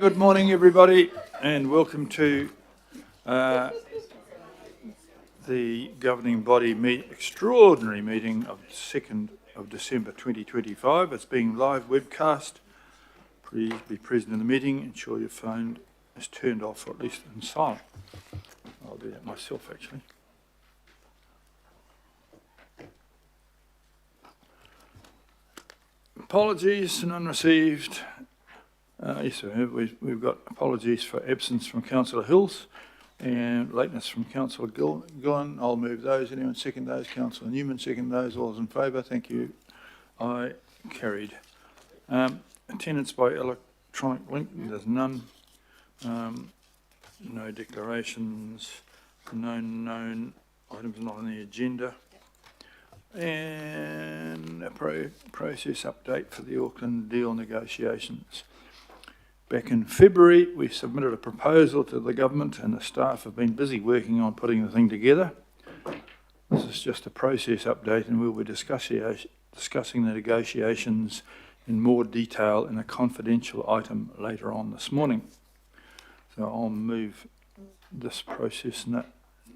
Good morning, everybody, and welcome to the governing body extraordinary meeting of 2nd of December 2025. It's being live webcast. Please be present in the meeting. Ensure your phone is turned off or at least in silent. I'll do that myself, actually. Apologies, none received. Yes, we've got apologies for absence from Councillor Hills and lateness from Councillor Gillen. I'll move those. Anyone second those? Councillor Newman second those. All those in favour? Thank you. I carried. Attendance by electronic link, there's none. No declarations, no known items not on the agenda. And a process update for the Auckland deal negotiations. Back in February, we submitted a proposal to the government and the staff have been busy working on putting the thing together. This is just a process update and we'll be discussing the negotiations in more detail in a confidential item later on this morning. So I'll move this process.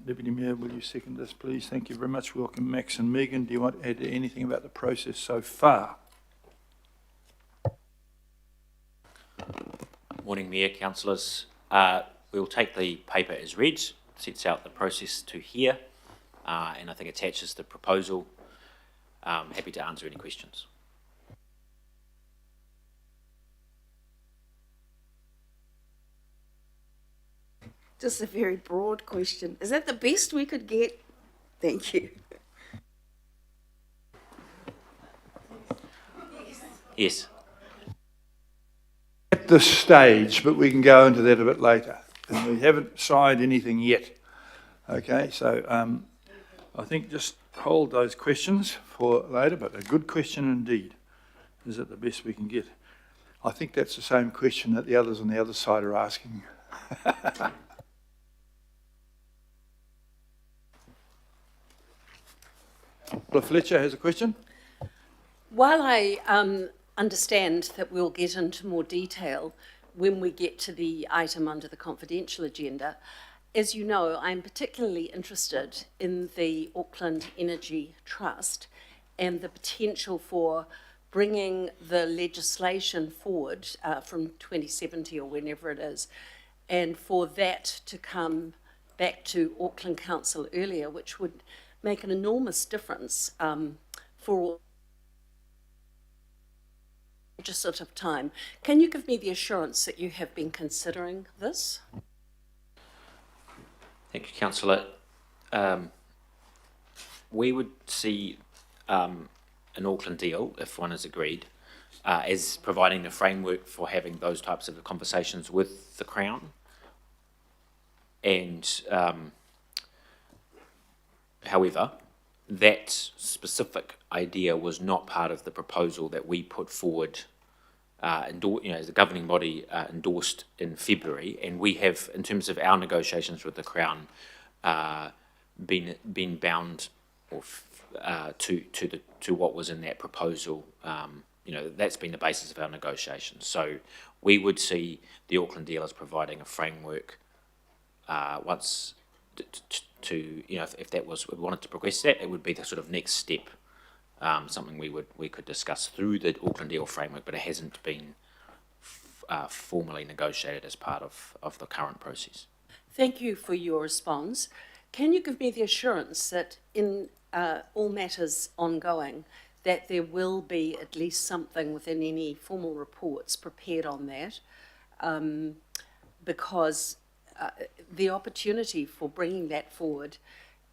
Deputy Mayor, will you second this, please? Thank you very much. Welcome, Max and Megan. Do you want to add anything about the process so far? Morning, Mayor, councillors. We'll take the paper as read, sets out the process to here, and I think attaches the proposal. Happy to answer any questions. Just a very broad question. Is that the best we could get? Thank you. Yes. At this stage, but we can go into that a bit later. And we haven't signed anything yet. Okay, so I think just hold those questions for later, but a good question indeed. Is it the best we can get? I think that's the same question that the others on the other side are asking. Fletcher has a question. While I understand that we'll get into more detail when we get to the item under the confidential agenda, as you know, I'm particularly interested in the Auckland Energy Trust and the potential for bringing the legislation forward from 2070 or whenever it is, and for that to come back to Auckland Council earlier, which would make an enormous difference for legislative time. Can you give me the assurance that you have been considering this? Thank you, councillor. We would see an Auckland deal, if one is agreed, as providing the framework for having those types of conversations with the Crown. And however, that specific idea was not part of the proposal that we put forward, as the governing body endorsed in February, and we have, in terms of our negotiations with the Crown, been bound to what was in that proposal. That's been the basis of our negotiations. So we would see the Auckland deal as providing a framework once. If that was, we wanted to progress that, it would be the sort of next step, something we could discuss through the Auckland deal framework, but it hasn't been formally negotiated as part of the current process. Thank you for your response. Can you give me the assurance that in all matters ongoing, that there will be at least something within any formal reports prepared on that, because the opportunity for bringing that forward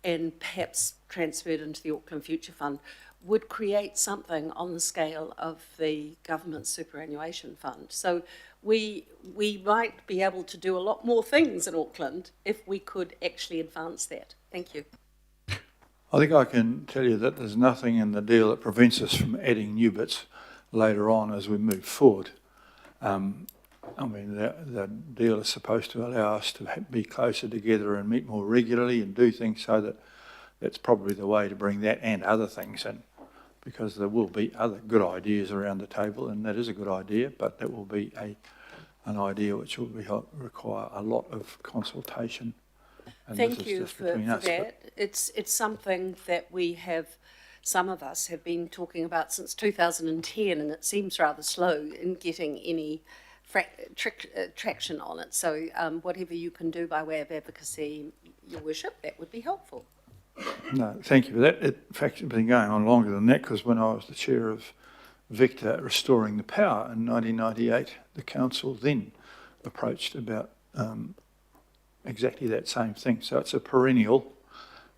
and perhaps transferred into the Auckland Future Fund would create something on the scale of the government superannuation fund. So we might be able to do a lot more things in Auckland if we could actually advance that. Thank you. I think I can tell you that there's nothing in the deal that prevents us from adding new bits later on as we move forward. The deal is supposed to allow us to be closer together and meet more regularly and do things, so that's probably the way to bring that and other things in, because there will be other good ideas around the table, and that is a good idea, but that will be an idea which will require a lot of consultation. And Thank this is you just for between us, but- that. It's something that some of us have been talking about since 2010, and it seems rather slow in getting any traction on it. So whatever you can do by way of advocacy, Your Worship, that would be helpful. No, thank you for that. In fact, it's been going on longer than that, because when I was the chair of Victor Restoring the Power in 1998, the council then approached about exactly that same thing. So it's a perennial,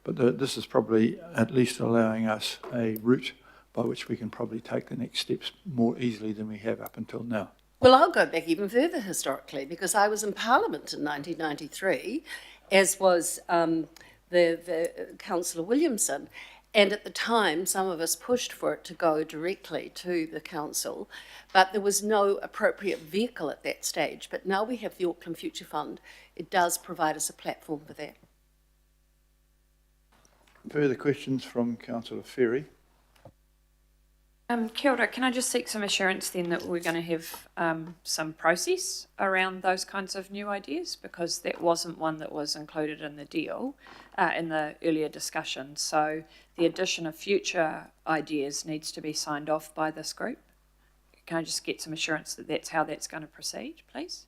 but this is probably at least allowing us a route by which we can probably take the next steps more easily than we have up until now. Well, I'll go back even further historically, because I was in Parliament in 1993, as was the Councillor Williamson. And at the time, some of us pushed for it to go directly to the council, but there was no appropriate vehicle at that stage. But now we have the Auckland Future Fund. It does provide us a platform for that. Further questions from Councillor Ferry? Kia ora, can I just seek some assurance then that we're going to have some process around those kinds of new ideas, because that wasn't one that was included in the deal in the earlier discussion. So the addition of future ideas needs to be signed off by this group. Can I just get some assurance that that's how that's going to proceed, please?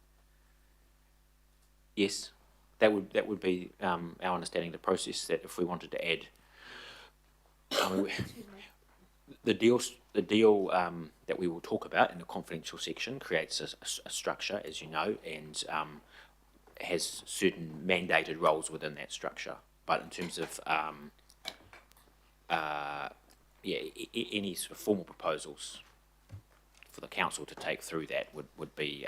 Yes, that would be our understanding of the process, that if we wanted to add, the deal that we will talk about in the confidential section creates a structure, as you know, and has certain mandated roles within that structure. But in terms of any sort of formal proposals for the council to take through that would be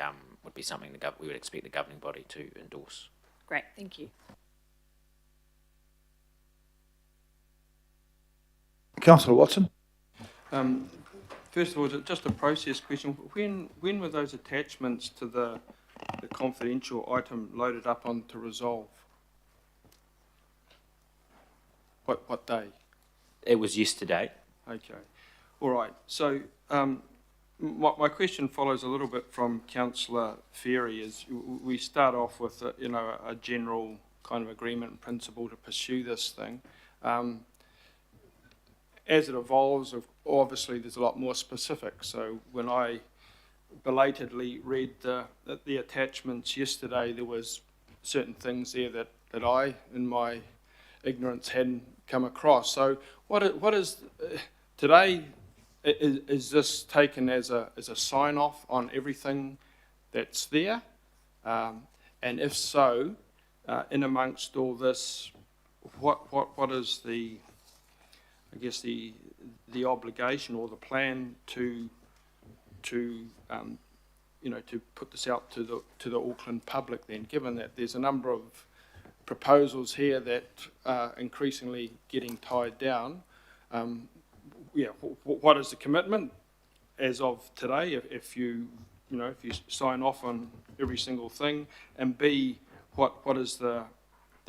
something we would expect the governing body to endorse. Great, thank you. Councillor Watson? First of all, just a process question. When were those attachments to the confidential item loaded up onto Resolve? What day? It was yesterday. Okay. All right. So my question follows a little bit from Councillor Ferry. Is we start off with a general kind of agreement and principle to pursue this thing. As it evolves, obviously there's a lot more specific. So when I belatedly read the attachments yesterday, there was certain things there that I, in my ignorance, hadn't come across. So what is today? Is this taken as a sign off on everything that's there? And if so, in amongst all this, what is the obligation or the plan to put this out to the Auckland public then, given that there's a number of proposals here that are increasingly getting tied down? What is the commitment as of today if you sign off on every single thing, and B, what is the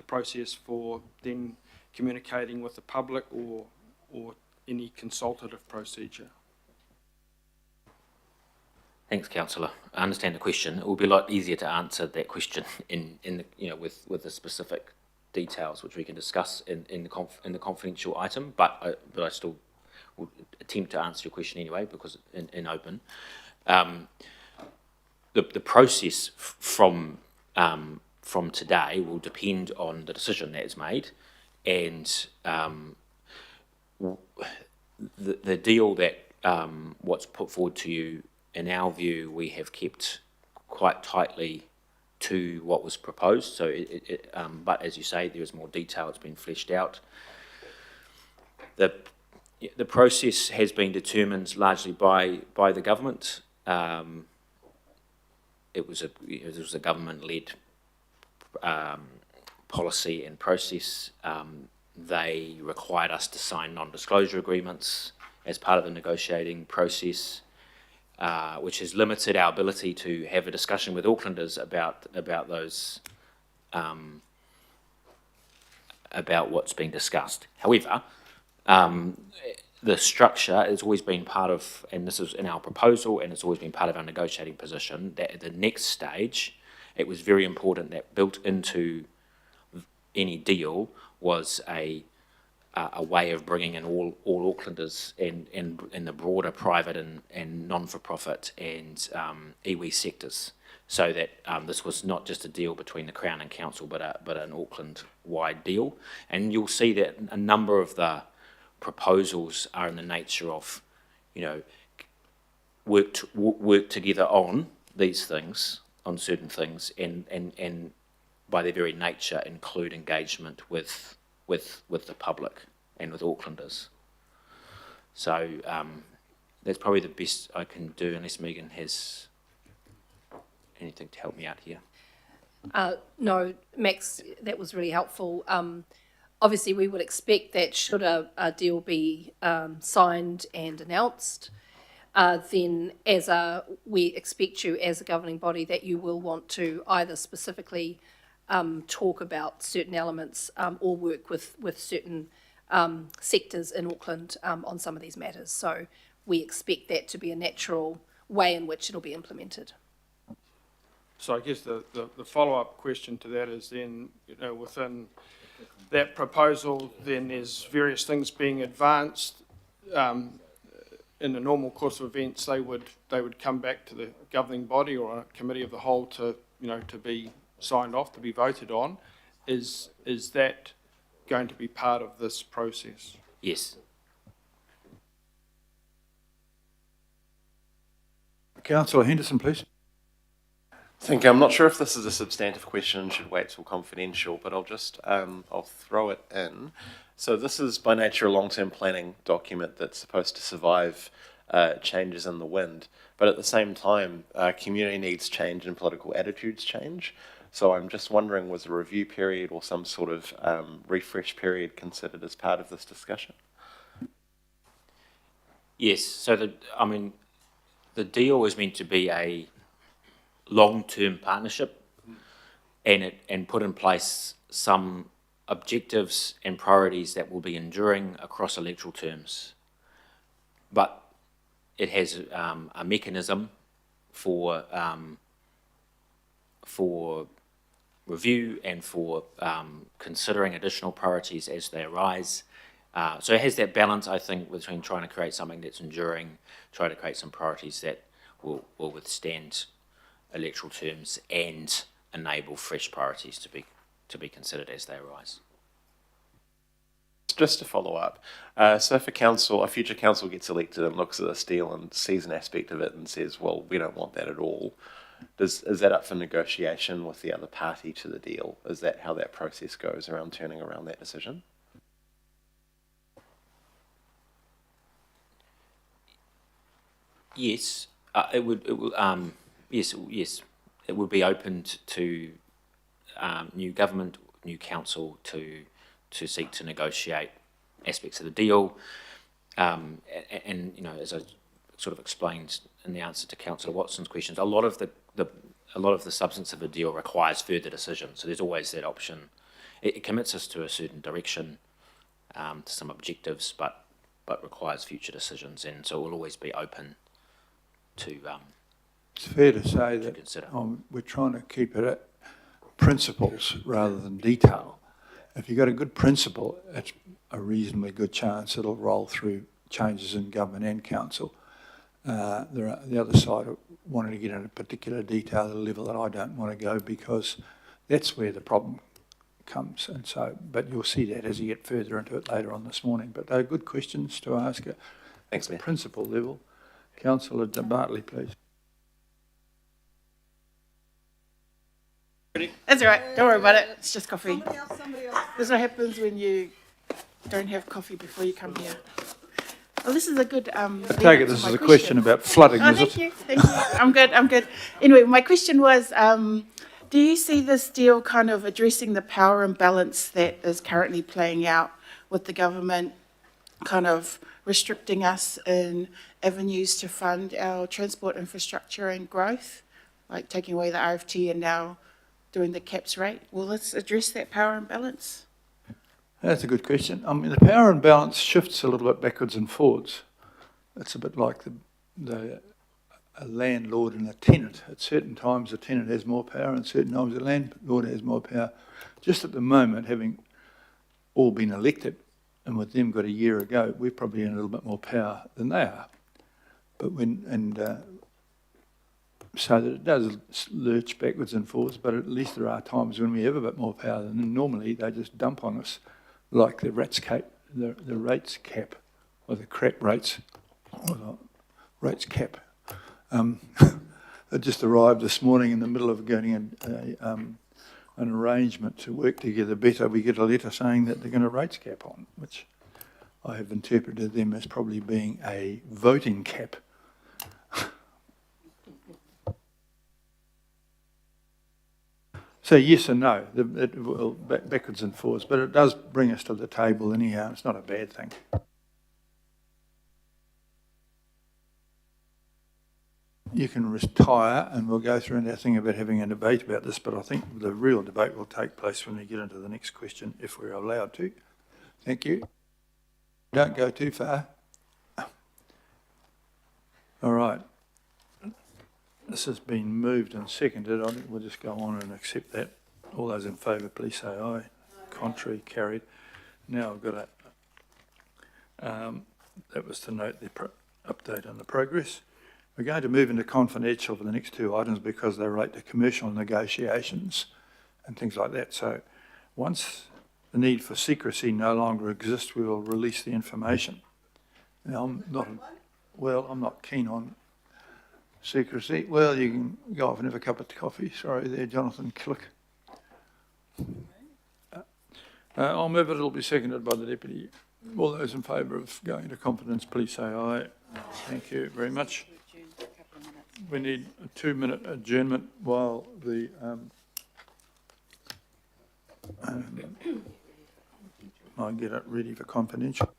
process for then communicating with the public or any consultative procedure? Thanks, Councillor. I understand the question. It will be a lot easier to answer that question with the specific details which we can discuss in the confidential item. But I still will attempt to answer your question anyway, because in open, the process from today will depend on the decision that is made, and the deal that what's put forward to you. In our view, we have kept quite tightly to what was proposed. So, but as you say, there is more detail. It's been fleshed out. The process has been determined largely by the government. It was a government-led policy and process. They required us to sign non-disclosure agreements as part of the negotiating process, which has limited our ability to have a discussion with Aucklanders about those about what's being discussed. However, the structure has always been part of, and this is in our proposal, and it's always been part of our negotiating position, that at the next stage, it was very important that built into any deal was a way of bringing in all Aucklanders and the broader private and non-for-profit and iwi sectors, so that this was not just a deal between the Crown and Council, but an Auckland-wide deal. And you'll see that a number of the proposals are in the nature of, you know, work together on these things, on certain things, and by their very nature include engagement with the public and with Aucklanders. So that's probably the best I can do, unless Megan has anything to help me out here. No, Max, that was really helpful. Obviously, we would expect that should a deal be signed and announced, then we expect you as a governing body that you will want to either specifically talk about certain elements or work with certain sectors in Auckland on some of these matters. So we expect that to be a natural way in which it'll be implemented. So I guess the follow-up question to that is then, you know, within that proposal, then there's various things being advanced. In the normal course of events, they would come back to the governing body or a committee of the whole to, you know, to be signed off, to be voted on. Is that going to be part of this process? Yes. Councillor Henderson, please. Thank you. I'm not sure if this is a substantive question and should wait till confidential, but I'll just I'll throw it in. So this is by nature a long-term planning document that's supposed to survive changes in the wind, but at the same time, community needs change and political attitudes change. So I'm just wondering, was a review period or some sort of refresh period considered as part of this discussion? Yes. So the deal is meant to be a long-term partnership, and put in place some objectives and priorities that will be enduring across electoral terms. But it has a mechanism for review and for considering additional priorities as they arise. So it has that balance, I think, between trying to create something that's enduring, trying to create some priorities that will withstand electoral terms and enable fresh priorities to be considered as they arise. Just to follow up, so if a future council gets elected and looks at this deal and sees an aspect of it and says, well, we don't want that at all, is that up for negotiation with the other party to the deal? Is that how that process goes around turning around that decision? Yes, it would. Yes, it would be open to new government, new council to seek to negotiate aspects of the deal, and you know, as I sort of explained in the answer to Councillor Watson's questions, a lot of the substance of the deal requires further decision. So there's always that option. It commits us to a certain direction, to some objectives, but requires future decisions, and so we'll always be open to. It's fair to say that consider. We're trying to keep it at principles rather than detail. If you've got a good principle, it's a reasonably good chance it'll roll through changes in government and council. The other side of wanting to get into particular detail at a level that I don't want to go, because that's where the problem comes. And so, but you'll see that as you get further into it later on this morning. But they're good questions to ask at Thanks, the Mayor. principle level. Councillor Bartley, please. That's all right. Don't worry about it. It's just coffee. Somebody else. This is what happens when you don't have coffee before you come here. Well, this is a good. I take it this is a question about flooding, Oh, is thank it? you. Thank you. I'm good. Anyway, my question was, do you see this deal kind of addressing the power imbalance that is currently playing out with the government kind of restricting us in avenues to fund our transport infrastructure and growth, like taking away the RFT and now doing the caps rate? Will this address that power imbalance? That's a good question. I mean, the power imbalance shifts a little bit backwards and forwards. It's a bit like a landlord and a tenant. At certain times, the tenant has more power, and certain times, the landlord has more power. Just at the moment, having all been elected, and with them got a year ago, we're probably in a little bit more power than they are. But so that it does lurch backwards and forwards, but at least there are times when we have a bit more power than them. Normally they just dump on us, like the rates cap, or the crap rates, or the rates cap. It just arrived this morning in the middle of getting an arrangement to work together better. We get a letter saying that they're going to rates cap on, which I have interpreted them as probably being a voting cap. So yes and no, it will backwards and forwards, but it does bring us to the table anyhow. It's not a bad thing. You can retire and we'll go through our thing about having a debate about this, but I think the real debate will take place when we get into the next question, if we're allowed to. Thank you. Don't go too far. All right. This has been moved and seconded. I think we'll just go on and accept that. All those in favour, please say aye. Contrary, carried. Now I've got that was to note the update on the progress. We're going to move into confidential for the next two items because they relate to commercial negotiations and things like that. So once the need for secrecy no longer exists, we will release the information. Now, I'm not keen on secrecy. Well, you can go off and have a cup of coffee. Sorry there, Jonathan Click. I'll move it. It'll be seconded by the Deputy. All those in favour of going to confidence, please say aye. Thank you very much. We need a 2-minute adjournment while the I get it ready for confidential.